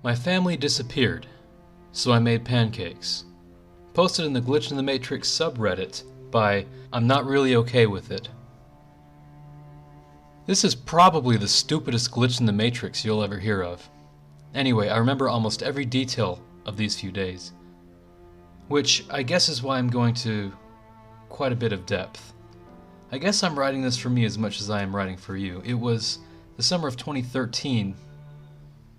My family disappeared, so I made pancakes. Posted in the Glitch in the Matrix subreddit by I'm Not Really Okay With It. This is probably the stupidest glitch in the Matrix you'll ever hear of. Anyway, I remember almost every detail of these few days, which I guess is why I'm going to quite a bit of depth. I guess I'm writing this for me as much as I am writing for you. It was the summer of 2013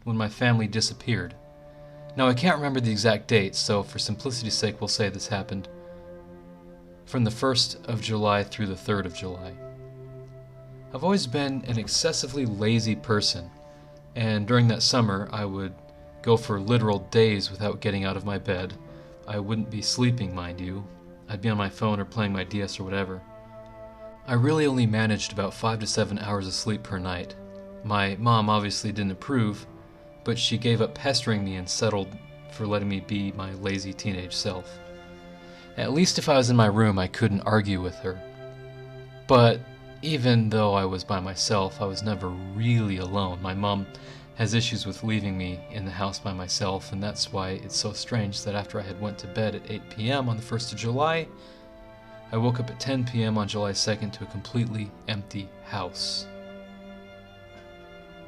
when my family disappeared. Now I can't remember the exact date, so for simplicity's sake we'll say this happened from the 1st of July through the 3rd of July. I've always been an excessively lazy person, and during that summer I would go for literal days without getting out of my bed. I wouldn't be sleeping, mind you. I'd be on my phone or playing my DS or whatever. I really only managed about 5 to 7 hours of sleep per night. My mom obviously didn't approve, but she gave up pestering me and settled for letting me be my lazy teenage self. At least if I was in my room, I couldn't argue with her. But even though I was by myself, I was never really alone. My mom has issues with leaving me in the house by myself, and that's why it's so strange that after I had went to bed at 8 p.m. on the 1st of July, I woke up at 10 p.m. on July 2nd to a completely empty house.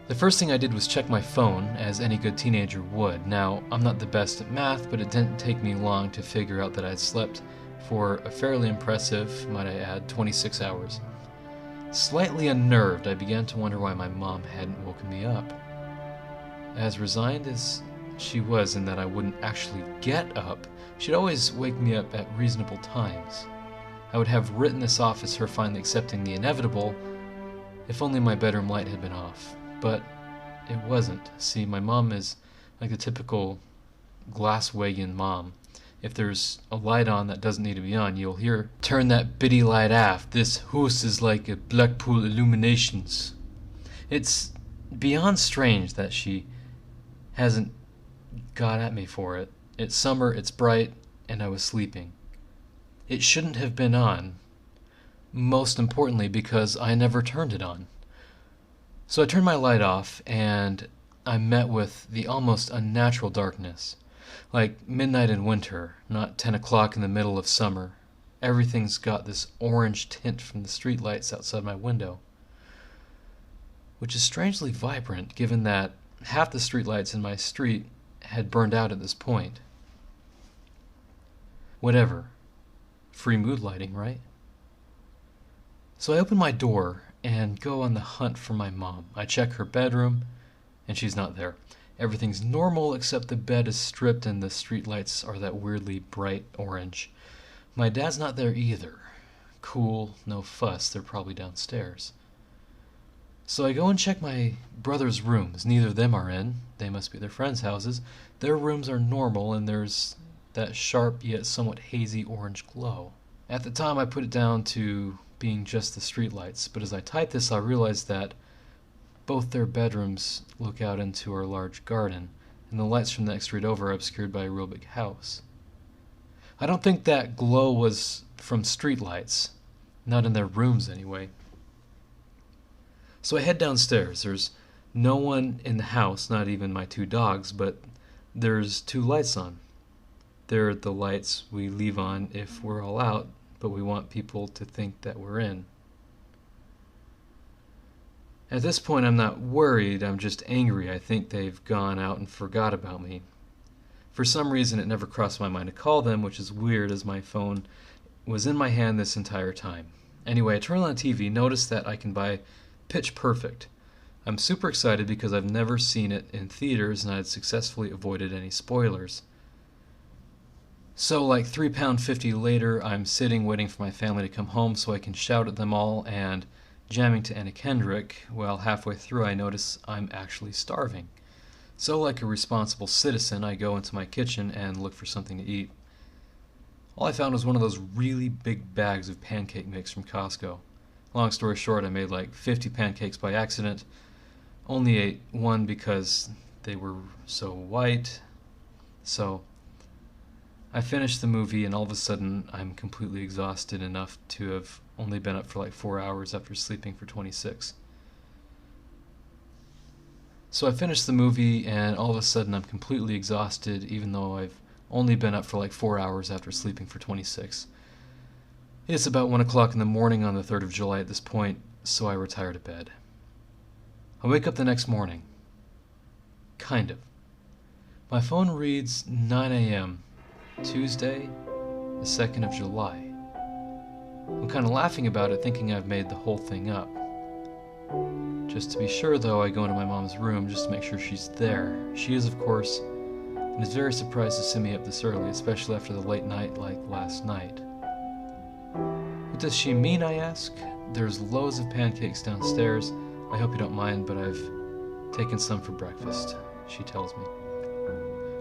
The first thing I did was check my phone, as any good teenager would. Now, I'm not the best at math, but it didn't take me long to figure out that I'd slept for a fairly impressive, might I add, 26 hours. Slightly unnerved, I began to wonder why my mom hadn't woken me up. As resigned as she was in that I wouldn't actually get up, she'd always wake me up at reasonable times. I would have written this off as her finally accepting the inevitable, if only my bedroom light had been off. But it wasn't. See, my mom is like the typical Glasswagon mom. If there's a light on that doesn't need to be on, you'll hear, "Turn that bitty light aft. This house is like a Blackpool Illuminations." It's beyond strange that she hasn't got at me for it. It's summer, it's bright, and I was sleeping. It shouldn't have been on, most importantly because I never turned it on. So I turned my light off, and I'm met with the almost unnatural darkness. Like midnight in winter, not 10 o'clock in the middle of summer. Everything's got this orange tint from the streetlights outside my window, which is strangely vibrant given that half the streetlights in my street had burned out at this point. Whatever. Free mood lighting, right? So I open my door and go on the hunt for my mom. I check her bedroom, and she's not there. Everything's normal except the bed is stripped and the streetlights are that weirdly bright orange. My dad's not there either. Cool, no fuss, they're probably downstairs. So I go and check my brother's rooms. Neither of them are in. They must be their friends' houses. Their rooms are normal, and there's that sharp yet somewhat hazy orange glow. At the time I put it down to being just the streetlights, but as I type this I realize that both their bedrooms look out into our large garden, and the lights from the next street over are obscured by a real big house. I don't think that glow was from streetlights, not in their rooms anyway. So I head downstairs. There's no one in the house, not even my 2 dogs, but there's 2 lights on. They're the lights we leave on if we're all out, but we want people to think that we're in. At this point I'm not worried, I'm just angry. I think they've gone out and forgot about me. For some reason it never crossed my mind to call them, which is weird as my phone was in my hand this entire time. Anyway, I turn on the TV, notice that I can buy Pitch Perfect. I'm super excited because I've never seen it in theaters and I had successfully avoided any spoilers. So like £3.50 later, I'm sitting waiting for my family to come home so I can shout at them all and jamming to Anna Kendrick. Well, halfway through I notice I'm actually starving. So like a responsible citizen, I go into my kitchen and look for something to eat. All I found was one of those really big bags of pancake mix from Costco. Long story short, I made like 50 pancakes by accident. Only ate one because they were so white. So I finished the movie and all of a sudden I'm completely exhausted enough to have only been up for like 4 hours after sleeping for 26. So I finished the movie, and all of a sudden I'm completely exhausted, even though I've only been up for like 4 hours after sleeping for 26. It's about 1 o'clock in the morning on the 3rd of July at this point, so I retire to bed. I wake up the next morning. Kind of. My phone reads 9 a.m., Tuesday, the 2nd of July. I'm kind of laughing about it, thinking I've made the whole thing up. Just to be sure, though, I go into my mom's room just to make sure she's there. She is, of course, and is very surprised to see me up this early, especially after the late night like last night. What does she mean, I ask? There's loads of pancakes downstairs. I hope you don't mind, but I've taken some for breakfast, she tells me.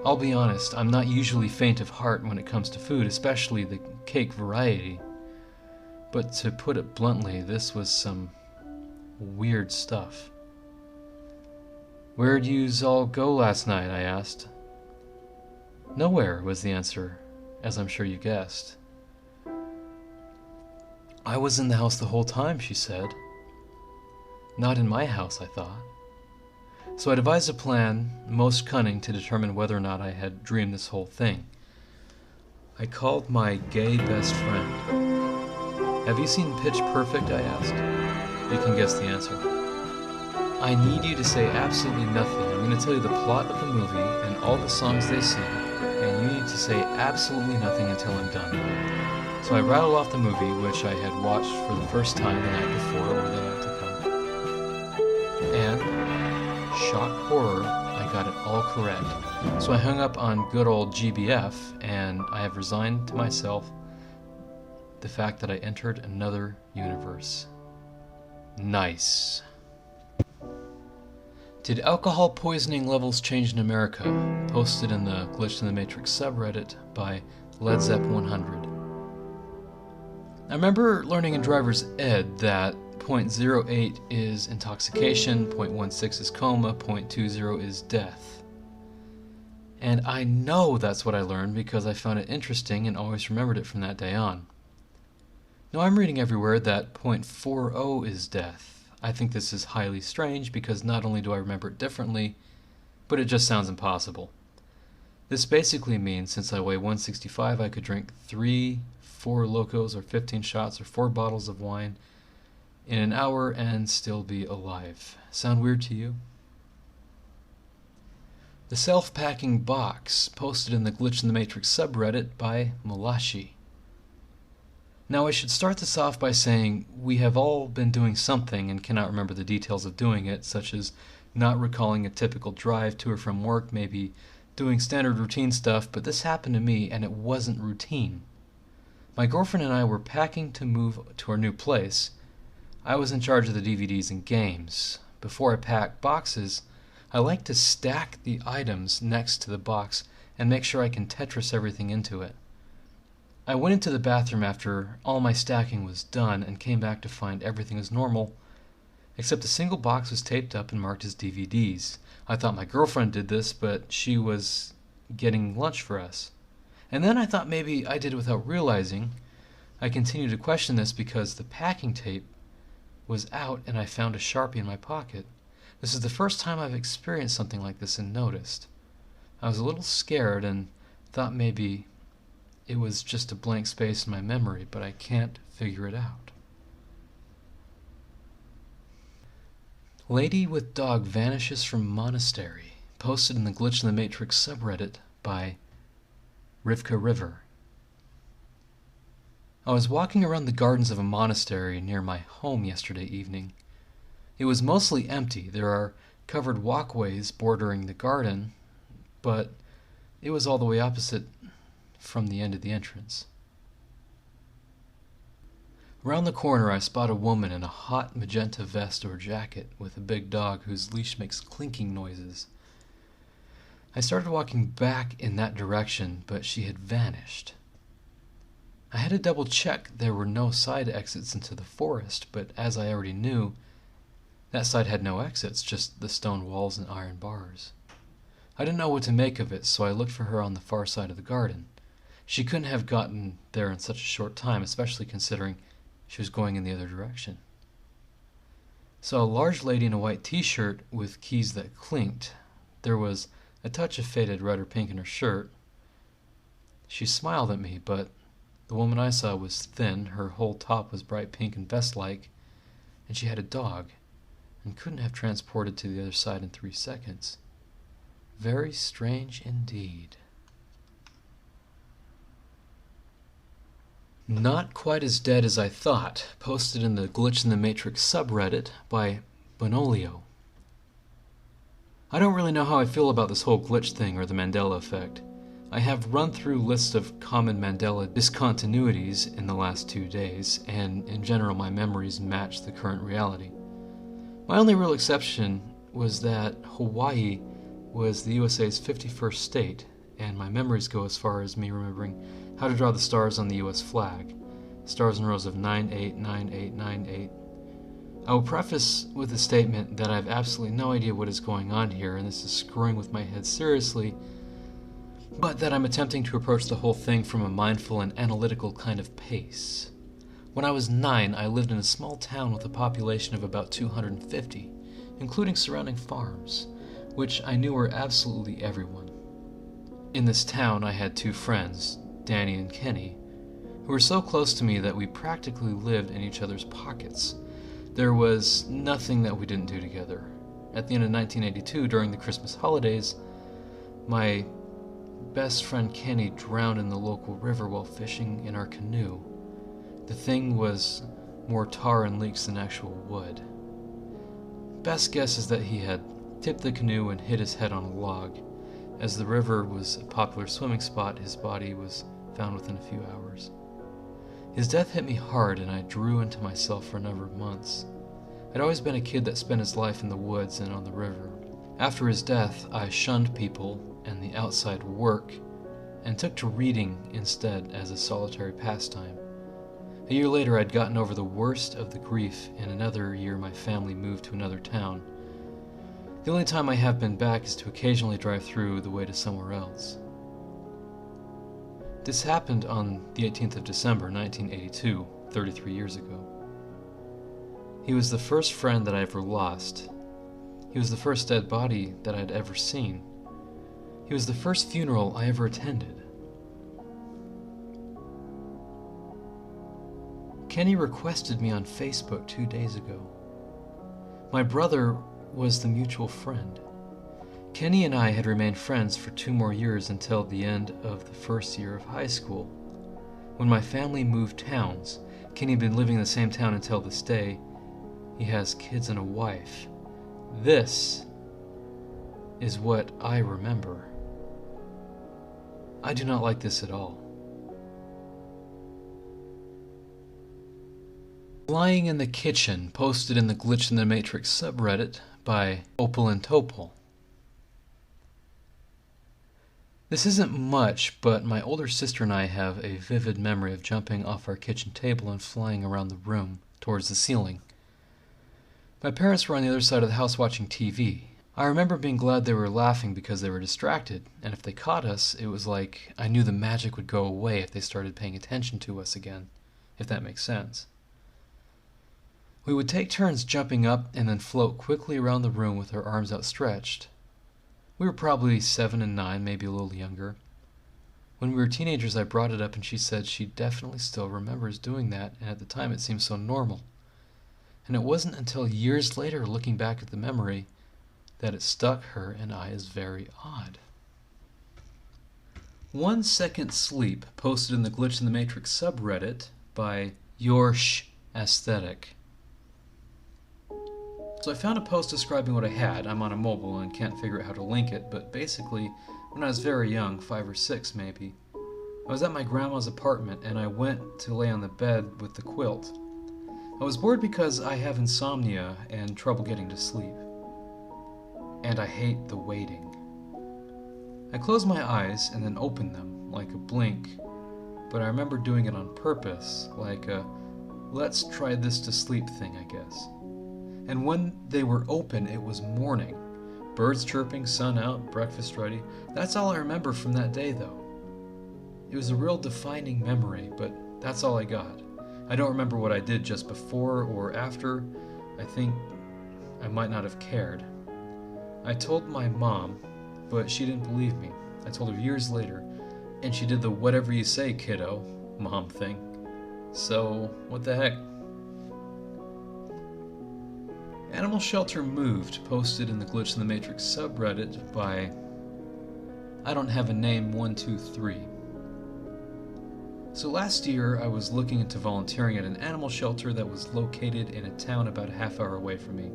I'll be honest, I'm not usually faint of heart when it comes to food, especially the cake variety. But to put it bluntly, this was some weird stuff. Where'd yous all go last night? I asked. Nowhere, was the answer, as I'm sure you guessed. I was in the house the whole time, she said. Not in my house, I thought. So I devised a plan, most cunning, to determine whether or not I had dreamed this whole thing. I called my gay best friend. Have you seen Pitch Perfect? I asked. You can guess the answer. I need you to say absolutely nothing. I'm going to tell you the plot of the movie and all the songs they sing, and you need to say absolutely nothing until I'm done. So I rattled off the movie, which I had watched for the first time the night before or the night to come. And, shock horror, I got it all correct. So I hung up on good old GBF, and I have resigned to myself the fact that I entered another universe. Nice. Did alcohol poisoning levels change in America? Posted in the Glitch in the Matrix subreddit by Led Zepp 100. I remember learning in driver's ed that 0.08 is intoxication, 0.16 is coma, 0.20 is death. And I know that's what I learned because I found it interesting and always remembered it from that day on. Now I'm reading everywhere that 0.40 is death. I think this is highly strange because not only do I remember it differently, but it just sounds impossible. This basically means since I weigh 165, I could drink 3, 4 Locos or 15 shots or 4 bottles of wine in an hour and still be alive. Sound weird to you? The Self-Packing Box, posted in the Glitch in the Matrix subreddit by Malashi. Now I should start this off by saying we have all been doing something and cannot remember the details of doing it, such as not recalling a typical drive to or from work, maybe doing standard routine stuff, but this happened to me and it wasn't routine. My girlfriend and I were packing to move to our new place. I was in charge of the DVDs and games. Before I pack boxes, I like to stack the items next to the box and make sure I can Tetris everything into it. I went into the bathroom after all my stacking was done and came back to find everything was normal, except a single box was taped up and marked as DVDs. I thought my girlfriend did this, but she was getting lunch for us. And then I thought maybe I did it without realizing. I continued to question this because the packing tape was out and I found a Sharpie in my pocket. This is the first time I've experienced something like this and noticed. I was a little scared and thought maybe it was just a blank space in my memory, but I can't figure it out. Lady with dog vanishes from monastery, posted in the Glitch in the Matrix subreddit by Rivka River. I was walking around the gardens of a monastery near my home yesterday evening. It was mostly empty. There are covered walkways bordering the garden, but it was all the way opposite from the end of the entrance. Around the corner I spot a woman in a hot magenta vest or jacket with a big dog whose leash makes clinking noises. I started walking back in that direction, but she had vanished. I had to double check there were no side exits into the forest, but as I already knew, that side had no exits, just the stone walls and iron bars. I didn't know what to make of it, so I looked for her on the far side of the garden. She couldn't have gotten there in such a short time, especially considering she was going in the other direction. Saw a large lady in a white t-shirt with keys that clinked. There was a touch of faded red or pink in her shirt. She smiled at me, but the woman I saw was thin, her whole top was bright pink and vest-like, and she had a dog, and couldn't have transported to the other side in 3 seconds. Very strange indeed. Not quite as dead as I thought, posted in the Glitch in the Matrix subreddit by Bonolio. I don't really know how I feel about this whole glitch thing or the Mandela effect. I have run through lists of common Mandela discontinuities in the last 2 days, and in general my memories match the current reality. My only real exception was that Hawaii was the USA's 51st state, and my memories go as far as me remembering how to draw the stars on the US flag. Stars in rows of 9, 8, 9, 8, 9, 8. I will preface with the statement that I have absolutely no idea what is going on here, and this is screwing with my head seriously, but that I'm attempting to approach the whole thing from a mindful and analytical kind of pace. When I was 9, I lived in a small town with a population of about 250, including surrounding farms, which I knew were absolutely everyone. In this town, I had 2 friends, Danny and Kenny, who were so close to me that we practically lived in each other's pockets. There was nothing that we didn't do together. At the end of 1982, during the Christmas holidays, my best friend Kenny drowned in the local river while fishing in our canoe. The thing was more tar and leaks than actual wood. Best guess is that he had tipped the canoe and hit his head on a log. As the river was a popular swimming spot, his body was found within a few hours. His death hit me hard, and I drew into myself for a number of months. I'd always been a kid that spent his life in the woods and on the river. After his death, I shunned people and the outside work, and took to reading instead as a solitary pastime. A year later, I'd gotten over the worst of the grief. In another year, my family moved to another town. The only time I have been back is to occasionally drive through the way to somewhere else. This happened on the 18th of December, 1982, 33 years ago. He was the first friend that I ever lost. He was the first dead body that I'd ever seen. He was the first funeral I ever attended. Kenny requested me on Facebook 2 days ago. My brother was the mutual friend. Kenny and I had remained friends for 2 more years until the end of the first year of high school. When my family moved towns, Kenny had been living in the same town until this day. He has kids and a wife. This is what I remember. I do not like this at all. Lying in the Kitchen, posted in the Glitch in the Matrix subreddit by Opal and Topol. This isn't much, but my older sister and I have a vivid memory of jumping off our kitchen table and flying around the room towards the ceiling. My parents were on the other side of the house watching TV. I remember being glad they were laughing because they were distracted, and if they caught us, it was like I knew the magic would go away if they started paying attention to us again, if that makes sense. We would take turns jumping up and then float quickly around the room with our arms outstretched. We were probably 7 and 9, maybe a little younger. When we were teenagers, I brought it up and she said she definitely still remembers doing that, and at the time it seemed so normal. And it wasn't until years later, looking back at the memory, that it struck her and I as very odd. 1 Second Sleep, posted in the Glitch in the Matrix subreddit by Yorsh Aesthetic. So I found a post describing what I had. I'm on a mobile and can't figure out how to link it, but basically, when I was very young, 5 or 6 maybe, I was at my grandma's apartment and I went to lay on the bed with the quilt. I was bored because I have insomnia and trouble getting to sleep. And I hate the waiting. I closed my eyes and then opened them, like a blink, but I remember doing it on purpose, like a let's try this to sleep thing, I guess. And when they were open, it was morning. Birds chirping, sun out, breakfast ready. That's all I remember from that day, though. It was a real defining memory, but that's all I got. I don't remember what I did just before or after. I think I might not have cared. I told my mom, but she didn't believe me. I told her years later, and she did the whatever you say, kiddo, mom thing. So, what the heck? Animal Shelter Moved, posted in the Glitch in the Matrix subreddit by I don't have a name 123. So last year I was looking into volunteering at an animal shelter that was located in a town about a half hour away from me.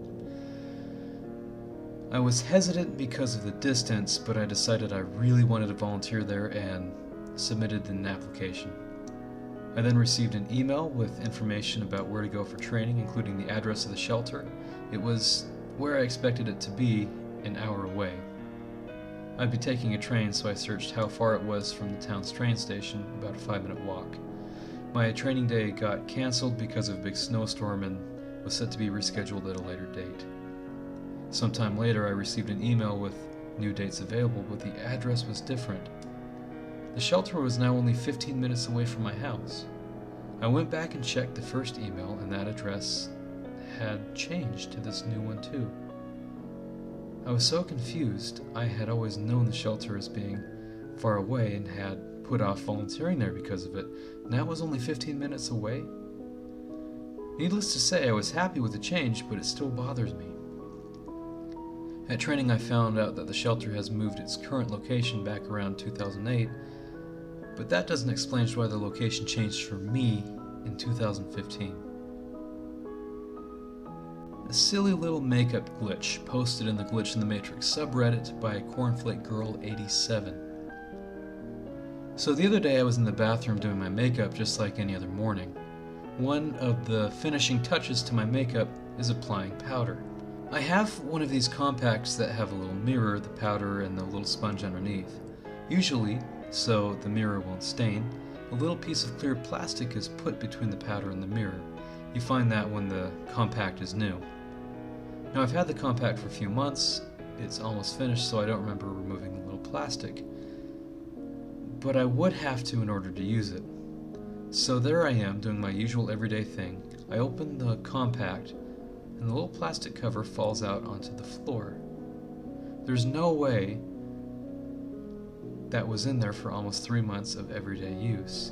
I was hesitant because of the distance, but I decided I really wanted to volunteer there and submitted an application. I then received an email with information about where to go for training, including the address of the shelter. It was where I expected it to be, an hour away. I'd be taking a train, so I searched how far it was from the town's train station, about a 5-minute walk. My training day got cancelled because of a big snowstorm and was set to be rescheduled at a later date. Sometime later, I received an email with new dates available, but the address was different. The shelter was now only 15 minutes away from my house. I went back and checked the first email, and that address had changed to this new one too. I was so confused. I had always known the shelter as being far away and had put off volunteering there because of it. Now it was only 15 minutes away. Needless to say, I was happy with the change, but it still bothers me. At training, I found out that the shelter has moved its current location back around 2008, but that doesn't explain why the location changed for me in 2015. A silly little makeup glitch posted in the Glitch in the Matrix subreddit by Cornflake Girl 87. So the other day I was in the bathroom doing my makeup just like any other morning. One of the finishing touches to my makeup is applying powder. I have one of these compacts that have a little mirror, the powder, and the little sponge underneath. Usually, so the mirror won't stain, a little piece of clear plastic is put between the powder and the mirror. You find that when the compact is new. Now I've had the compact for a few months, it's almost finished, so I don't remember removing the little plastic. But I would have to in order to use it. So there I am doing my usual everyday thing. I open the compact and the little plastic cover falls out onto the floor. There's no way that was in there for almost 3 months of everyday use.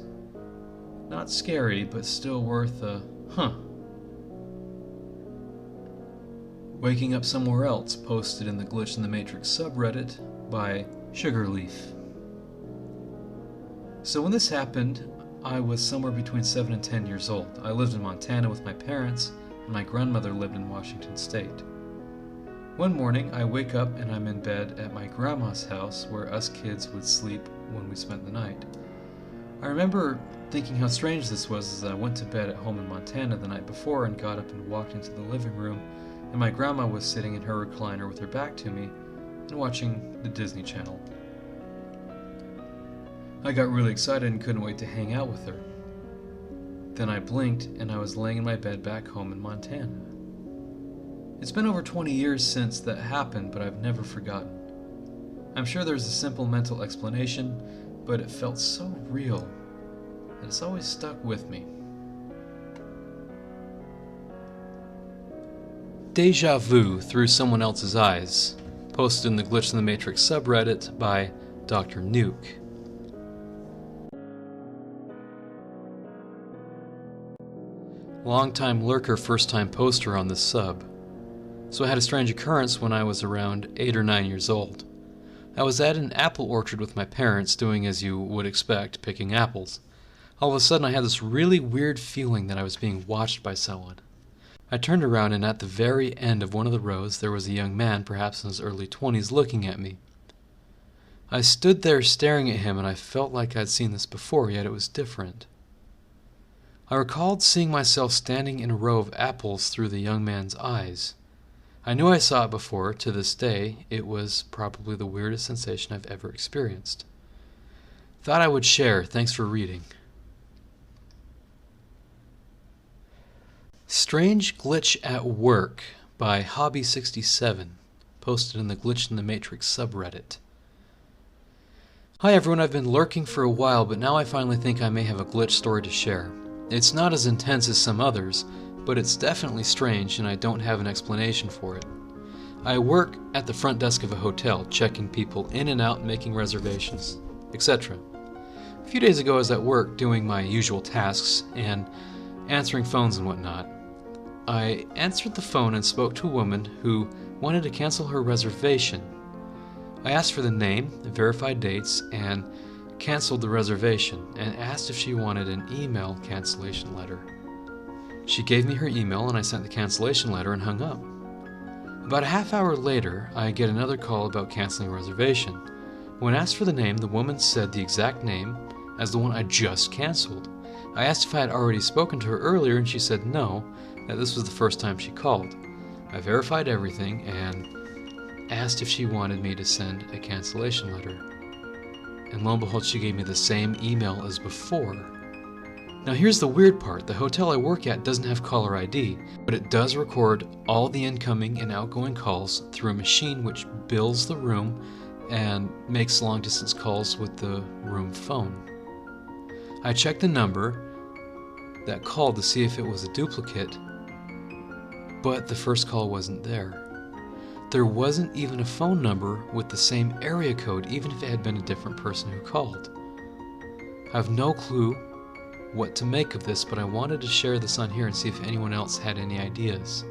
Not scary, but still worth a huh. Waking Up Somewhere Else, posted in the Glitch in the Matrix subreddit by Sugarleaf. So when this happened, I was somewhere between 7 and 10 years old. I lived in Montana with my parents, and my grandmother lived in Washington State. One morning, I wake up and I'm in bed at my grandma's house where us kids would sleep when we spent the night. I remember thinking how strange this was as I went to bed at home in Montana the night before and got up and walked into the living room, and my grandma was sitting in her recliner with her back to me and watching the Disney Channel. I got really excited and couldn't wait to hang out with her. Then I blinked and I was laying in my bed back home in Montana. It's been over 20 years since that happened, but I've never forgotten. I'm sure there's a simple mental explanation, but it felt so real that it's always stuck with me. Deja Vu Through Someone Else's Eyes, posted in the Glitch in the Matrix subreddit by Dr. Nuke. Longtime lurker, first-time poster on this sub. So I had a strange occurrence when I was around 8 or 9 years old. I was at an apple orchard with my parents, doing as you would expect, picking apples. All of a sudden I had this really weird feeling that I was being watched by someone. I turned around, and at the very end of one of the rows there was a young man, perhaps in his early 20s, looking at me. I stood there staring at him, and I felt like I'd seen this before, yet it was different. I recalled seeing myself standing in a row of apples through the young man's eyes. I knew I saw it before. To this day, it was probably the weirdest sensation I've ever experienced. Thought I would share. Thanks for reading. Strange Glitch at Work by Hobby67, posted in the Glitch in the Matrix subreddit. Hi everyone, I've been lurking for a while, but now I finally think I may have a glitch story to share. It's not as intense as some others, but it's definitely strange and I don't have an explanation for it. I work at the front desk of a hotel, checking people in and out, making reservations, etc. A few days ago I was at work doing my usual tasks and answering phones and whatnot. I answered the phone and spoke to a woman who wanted to cancel her reservation. I asked for the name, verified dates, and canceled the reservation, and asked if she wanted an email cancellation letter. She gave me her email and I sent the cancellation letter and hung up. About a half hour later, I get another call about canceling a reservation. When asked for the name, the woman said the exact name as the one I just canceled. I asked if I had already spoken to her earlier and she said no, that this was the first time she called. I verified everything and asked if she wanted me to send a cancellation letter. And lo and behold, she gave me the same email as before. Now here's the weird part. The hotel I work at doesn't have caller ID, but it does record all the incoming and outgoing calls through a machine which bills the room and makes long-distance calls with the room phone. I checked the number that called to see if it was a duplicate, but the first call wasn't there. There wasn't even a phone number with the same area code, even if it had been a different person who called. I have no clue what to make of this, but I wanted to share this on here and see if anyone else had any ideas.